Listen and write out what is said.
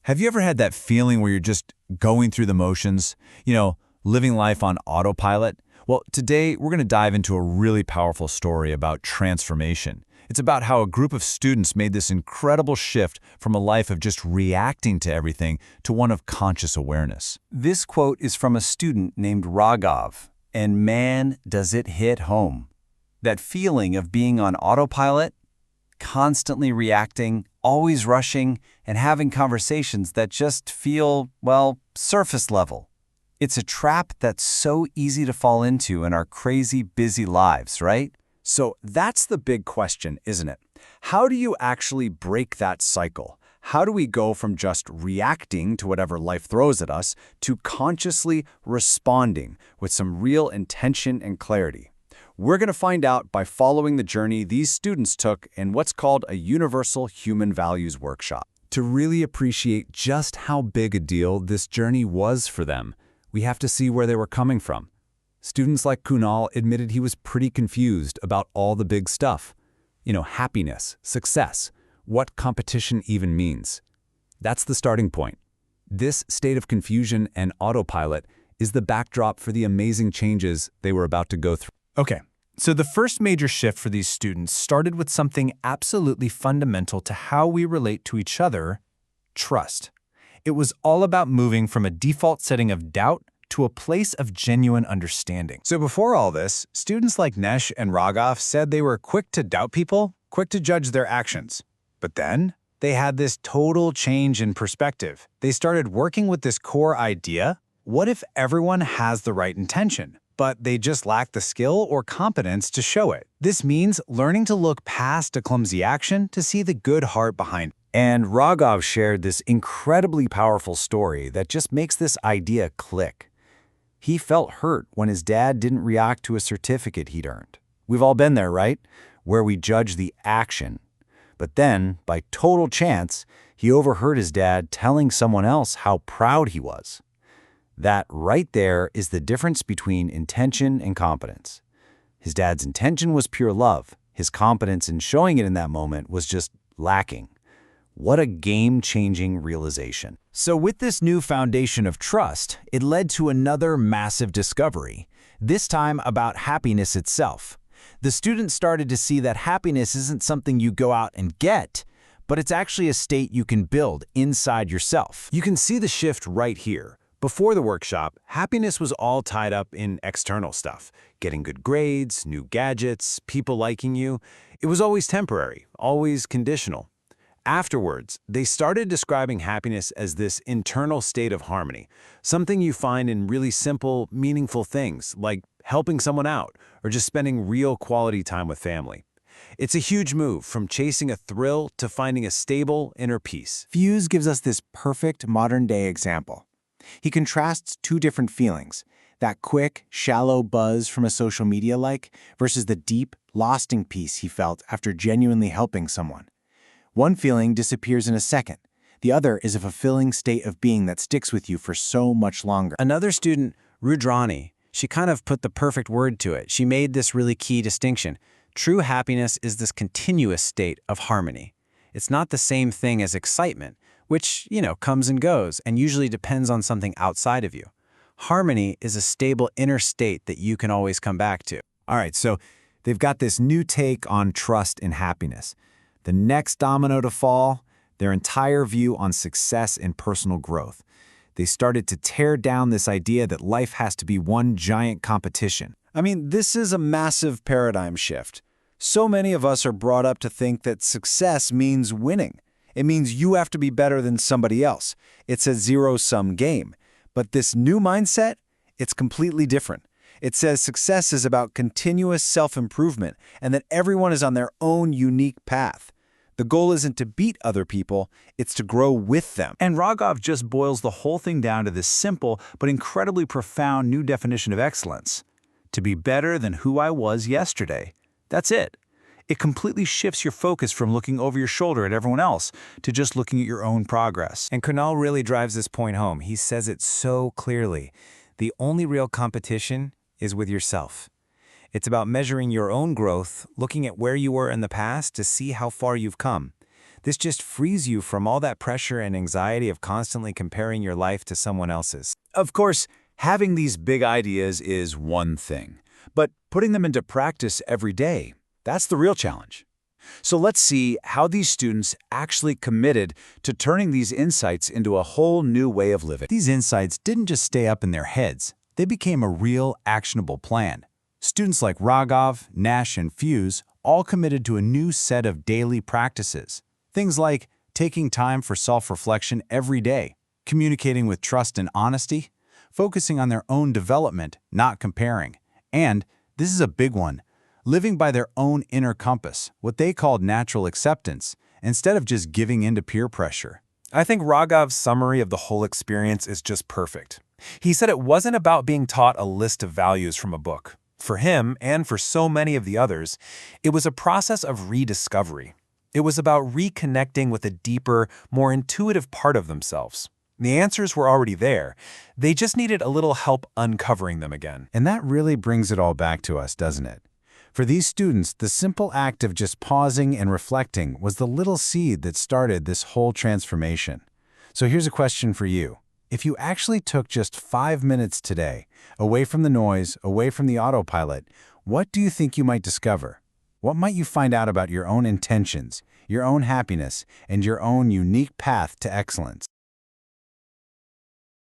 Have you ever had that feeling where you're just going through the motions, living life on autopilot? Well, today we're going to dive into a really powerful story about transformation. It's about how a group of students made this incredible shift from a life of just reacting to everything to one of conscious awareness. This quote is from a student named Raghav, and man, does it hit home. That feeling of being on autopilot, constantly reacting, always rushing, and having conversations that just feel, well, surface level. It's a trap that's so easy to fall into in our crazy, busy lives, right? So that's the big question, isn't it? How do you actually break that cycle? How do we go from just reacting to whatever life throws at us to consciously responding with some real intention and clarity? We're going to find out by following the journey these students took in what's called a Universal Human Values Workshop. To really appreciate just how big a deal this journey was for them, we have to see where they were coming from. Students like Kunal admitted he was pretty confused about all the big stuff. Happiness, success, what competition even means. That's the starting point. This state of confusion and autopilot is the backdrop for the amazing changes they were about to go through. Okay, so the first major shift for these students started with something absolutely fundamental to how we relate to each other: trust. It was all about moving from a default setting of doubt to a place of genuine understanding. So before all this, students like Nesh and Raghav said they were quick to doubt people, quick to judge their actions. But then, they had this total change in perspective. They started working with this core idea: what if everyone has the right intention, but they just lack the skill or competence to show it? This means learning to look past a clumsy action to see the good heart behind it. And Raghav shared this incredibly powerful story that just makes this idea click. He felt hurt when his dad didn't react to a certificate he'd earned. We've all been there, right? Where we judge the action. But then, by total chance, he overheard his dad telling someone else how proud he was. That right there is the difference between intention and competence. His dad's intention was pure love. His competence in showing it in that moment was just lacking. What a game-changing realization. So with this new foundation of trust, it led to another massive discovery, this time about happiness itself. The students started to see that happiness isn't something you go out and get, but it's actually a state you can build inside yourself. You can see the shift right here. Before the workshop, happiness was all tied up in external stuff: getting good grades, new gadgets, people liking you. It was always temporary, always conditional. Afterwards, they started describing happiness as this internal state of harmony, something you find in really simple, meaningful things like helping someone out or just spending real quality time with family. It's a huge move from chasing a thrill to finding a stable inner peace. Fuse gives us this perfect modern-day example. He contrasts two different feelings: that quick, shallow buzz from a social media like versus the deep, lasting peace he felt after genuinely helping someone. One feeling disappears in a second. The other is a fulfilling state of being that sticks with you for so much longer. Another student, Rudrani, she kind of put the perfect word to it. She made this really key distinction. True happiness is this continuous state of harmony. It's not the same thing as excitement, which, comes and goes and usually depends on something outside of you. Harmony is a stable inner state that you can always come back to. All right, so they've got this new take on trust and happiness. The next domino to fall, their entire view on success and personal growth. They started to tear down this idea that life has to be one giant competition. I mean, this is a massive paradigm shift. So many of us are brought up to think that success means winning. It means you have to be better than somebody else. It's a zero-sum game. But this new mindset, it's completely different. It says success is about continuous self-improvement and that everyone is on their own unique path. The goal isn't to beat other people, it's to grow with them. And Raghav just boils the whole thing down to this simple but incredibly profound new definition of excellence: to be better than who I was yesterday. That's it. It completely shifts your focus from looking over your shoulder at everyone else to just looking at your own progress. And Kunal really drives this point home. He says it so clearly. The only real competition is with yourself. It's about measuring your own growth, looking at where you were in the past to see how far you've come. This just frees you from all that pressure and anxiety of constantly comparing your life to someone else's. Of course, having these big ideas is one thing, but putting them into practice every day, that's the real challenge. So let's see how these students actually committed to turning these insights into a whole new way of living. These insights didn't just stay up in their heads. They became a real, actionable plan. Students like Raghav, Nash, and Fuse all committed to a new set of daily practices. Things like taking time for self-reflection every day, communicating with trust and honesty, focusing on their own development, not comparing, and, this is a big one, living by their own inner compass, what they called natural acceptance, instead of just giving in to peer pressure. I think Raghav's summary of the whole experience is just perfect. He said it wasn't about being taught a list of values from a book. For him, and for so many of the others, it was a process of rediscovery. It was about reconnecting with a deeper, more intuitive part of themselves. The answers were already there. They just needed a little help uncovering them again. And that really brings it all back to us, doesn't it? For these students, the simple act of just pausing and reflecting was the little seed that started this whole transformation. So here's a question for you. If you actually took just 5 minutes today, away from the noise, away from the autopilot, what do you think you might discover? What might you find out about your own intentions, your own happiness, and your own unique path to excellence?